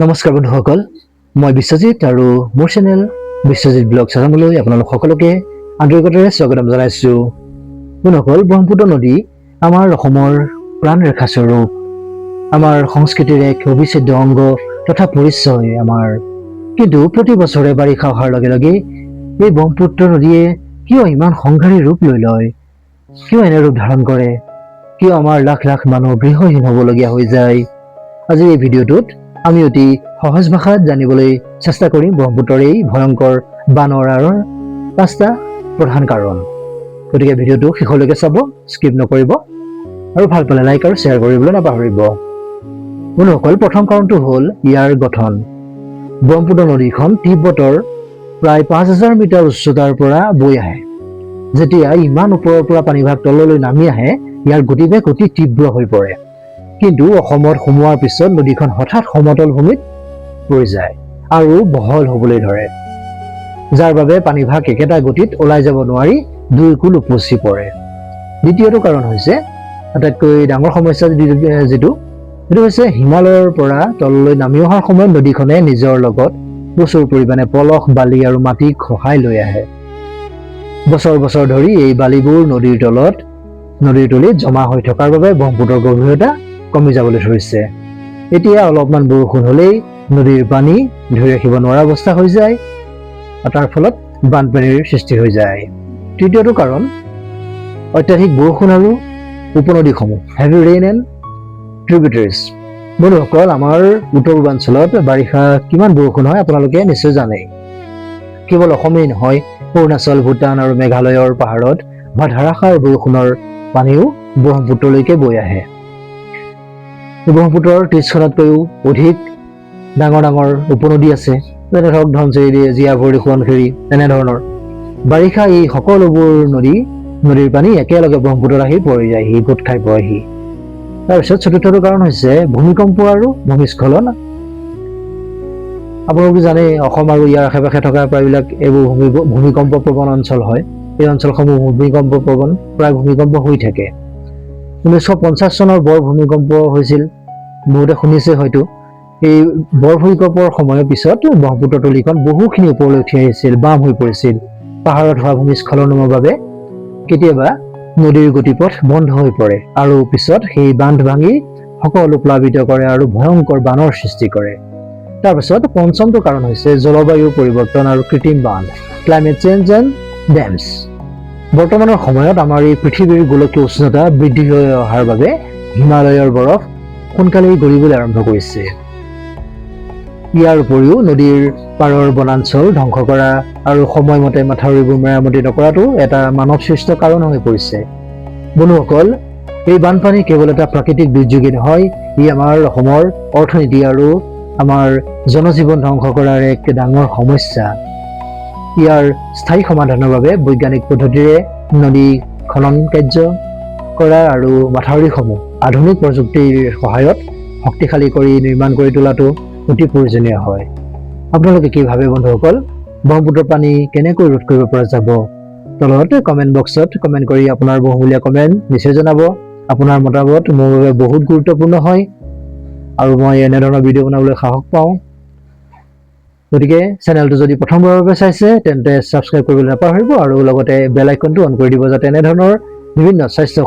নমস্কাৰ বন্ধুসকল, মই বিশ্বজিৎ আৰু মোৰ চেনেল বিশ্বজিৎ ব্লগ চেনেললৈ আপোনালোক সকলোকে আন্তৰিকতাৰে স্বাগতম জনাইছোঁ। বন্ধুসকল, ব্ৰহ্মপুত্ৰ নদী আমাৰ অসমৰ প্ৰাণৰেখা স্বৰূপ, আমাৰ সংস্কৃতিৰ এক অবিচ্ছেদ্য অংগ তথা পৰিচয় আমাৰ। কিন্তু প্ৰতি বছৰে বাৰিষা অহাৰ লগে লগে এই ব্ৰহ্মপুত্ৰ নদীয়ে কিয় ইমান সংঘাৰী ৰূপ লৈ লয়? কিয় এনে ৰূপ ধাৰণ কৰে? কিয় আমাৰ লাখ লাখ মানুহ গৃহহীন হ'বলগীয়া হৈ যায়? আজিৰ এই ভিডিঅ'টোত আমি অতি সহজ ভাষাত জানিবলৈ চেষ্টা কৰিম ব্ৰহ্মপুত্ৰৰ এই ভয়ংকৰ বানৰ আঁৰৰ 5টা প্ৰধান কাৰণ। গতিকে ভিডিঅ'টো শেষলৈকে চাব, স্কিপ নকৰিব আৰু ভাল পালে লাইক আৰু শ্বেয়াৰ কৰিবলৈ নাপাহৰিব। বন্ধুসকল, প্ৰথম কাৰণটো হ'ল ইয়াৰ গঠন। ব্ৰহ্মপুত্ৰ নদীখন তিব্বতৰ প্ৰায় 5,000 মিটাৰ উচ্চতাৰ পৰা বৈ আহে। যেতিয়া ইমান ওপৰৰ পৰা পানীভাগ তললৈ নামি আহে, ইয়াৰ গতিবেগ অতি তীব্ৰ হৈ পৰে। কিন্তু অসমত সোমোৱাৰ পিছত নদীখন হঠাৎ সমতল ভূমিত পৰি যায় আৰু বহল হ'বলৈ ধৰে, যাৰ বাবে পানীভাগ একেটা গতিত ওলাই যাব নোৱাৰি দুই কুল উপচি পৰে। দ্বিতীয়টো কাৰণ হৈছে আটাইতকৈ ডাঙৰ সমস্যা যিটো হৈছে হিমালয়ৰ পৰা তললৈ নামি অহাৰ সময়ত নদীখনে নিজৰ লগত প্ৰচুৰ পৰিমাণে পলস, বালি আৰু মাটি খহাই লৈ আহে। বছৰ বছৰ ধৰি এই বালিবোৰ নদীৰ তলিত জমা হৈ থকাৰ বাবে ব্ৰহ্মপুত্ৰৰ গভীৰতা কমি যাবলৈ ধৰিছে। এতিয়া অলপমান বৰষুণ হ'লেই নদীৰ পানী ধৰি ৰাখিব নোৱাৰা অৱস্থা হৈ যায় আৰু তাৰ ফলত বানপানীৰ সৃষ্টি হৈ যায়। তৃতীয়টো কাৰণ অত্যাধিক বৰষুণ আৰু উপনদীসমূহ, হেভি ৰেইন এণ্ড ট্ৰিবিউটাৰিজ। বন্ধুসকল, আমাৰ উত্তৰ পূৰ্বাঞ্চলত বাৰিষা কিমান বৰষুণ হয় আপোনালোকে নিশ্চয় জানেই। কেৱল অসমেই নহয়, অৰুণাচল, ভূটান আৰু মেঘালয়ৰ পাহাৰত হোৱা ধাৰাসাৰ বৰষুণৰ পানীও ব্ৰহ্মপুত্ৰলৈকে বৈ আহে। ব্ৰহ্মপুত্ৰৰ 30খনতকৈও অধিক ডাঙৰ ডাঙৰ উপনদী আছে, যেনে ধৰক ধনশিৰি, জীয়াভৰলী, সোৱণশিৰি, এনেধৰণৰ। বাৰিষা এই সকলোবোৰ নদীৰ পানী একেলগে ব্ৰহ্মপুত্ৰত আহি পৰি যায়হি, গোট খাই পৰেহি। তাৰপিছত চতুৰ্থটো কাৰণ হৈছে ভূমিকম্প আৰু ভূমিস্খলন। আপোনালোকে জানে, অসম আৰু ইয়াৰ আশে পাশে থকা প্ৰায়বিলাক এইবোৰ ভূমিকম্প প্ৰৱণ অঞ্চল হয়। এই অঞ্চলসমূহ প্ৰায় ভূমিকম্প হৈ থাকে। 1950 চনৰ বৰ ভূমিকম্প হৈছিল, বহুতে শুনিছে হয়তো। এই বৰ ভূমিকম্পৰ সময়ৰ পিছত ব্ৰহ্মপুত্ৰ তলিখন বহুখিনি ওপৰলৈ উঠি আহিছিল, বাম হৈ পৰিছিল। পাহাৰত হোৱা ভূমিস্খলনৰ বাবে কেতিয়াবা নদীৰ গতিপথ বন্ধ হৈ পৰে আৰু পিছত সেই বান্ধ ভাঙি সকলো প্লাবিত কৰে আৰু ভয়ংকৰ বানৰ সৃষ্টি কৰে। তাৰপিছত পঞ্চমটো কাৰণ হৈছে জলবায়ু পৰিৱৰ্তন আৰু কৃত্ৰিম বান্ধ, ক্লাইমেট চেঞ্জ এণ্ড ডেমছ। বৰ্তমানৰ সময়ত আমাৰ এই পৃথিৱীৰ গোলকীয় উষ্ণতা বৃদ্ধি হৈ অহাৰ বাবে হিমালয়ৰ বৰফ সোনকালেই গলিবলৈ আৰম্ভ কৰিছে। ইয়াৰ উপৰিও নদীৰ পাৰৰ বনাঞ্চল ধ্বংস কৰা আৰু সময়মতে মাথাউৰিবোৰ মেৰামতি নকৰাটো এটা মানৱ সৃষ্ট কাৰণ হৈ পৰিছে। বন্ধুসকল, এই বানপানী কেৱল এটা প্ৰাকৃতিক দুৰ্যোগেই নহয়, ই আমাৰ অসমৰ অৰ্থনীতি আৰু আমাৰ জনজীৱন ধ্বংস কৰাৰ এক ডাঙৰ সমস্যা। ইয়াৰ স্থায়ী সমাধানৰ বাবে বৈজ্ঞানিক পদ্ধতিৰে নদী খনন কাৰ্য কৰা আৰু মাথাউৰিসমূহ আধুনিক প্ৰযুক্তিৰ সহায়ত শক্তিশালী কৰি নিৰ্মাণ কৰি তোলাটো অতি প্ৰয়োজনীয় হয়। আপোনালোকে কি ভাবে বন্ধুসকল? ব্ৰহ্মপুত্ৰৰ পানী কেনেকৈ ৰোধ কৰিব পৰা যাব? তলত কমেণ্ট বক্সত কমেণ্ট কৰি আপোনাৰ বহুমূলীয়া কমেণ্ট নিশ্চয় জনাব। আপোনাৰ মতামত মোৰ বাবে বহুত গুৰুত্বপূৰ্ণ হয় আৰু মই এনেধৰণৰ ভিডিঅ' বনাবলৈ সাহস পাওঁ। গতিকে চেনেলটো যদি প্ৰথমবাৰৰ বাবে চাইছে তেন্তে ছাবস্ক্ৰাইব কৰিবলৈ নাপাহৰিব আৰু লগতে বেল আইকনটো অন কৰি দিব, যাতে এনেধৰণৰ বিভিন্ন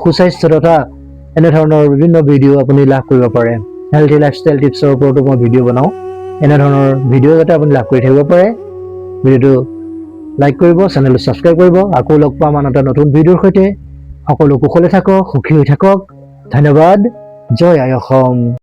সুস্বাস্থ্য তথা এনেধৰণৰ বিভিন্ন ভিডিঅ' আপুনি লাভ কৰিব পাৰে। হেল্থি লাইফষ্টাইল টিপছৰ ওপৰতো মই ভিডিঅ' বনাওঁ। এনেধৰণৰ ভিডিঅ' যাতে আপুনি লাভ কৰি থাকিব পাৰে, ভিডিঅ'টো লাইক কৰিব, চেনেলটো ছাবস্ক্ৰাইব কৰিব। আকৌ লগ পাম আন এটা নতুন ভিডিঅ'ৰ সৈতে। সকলো কুশলে থাকক, সুখী হৈ থাকক। ধন্যবাদ। জয় আই অসম।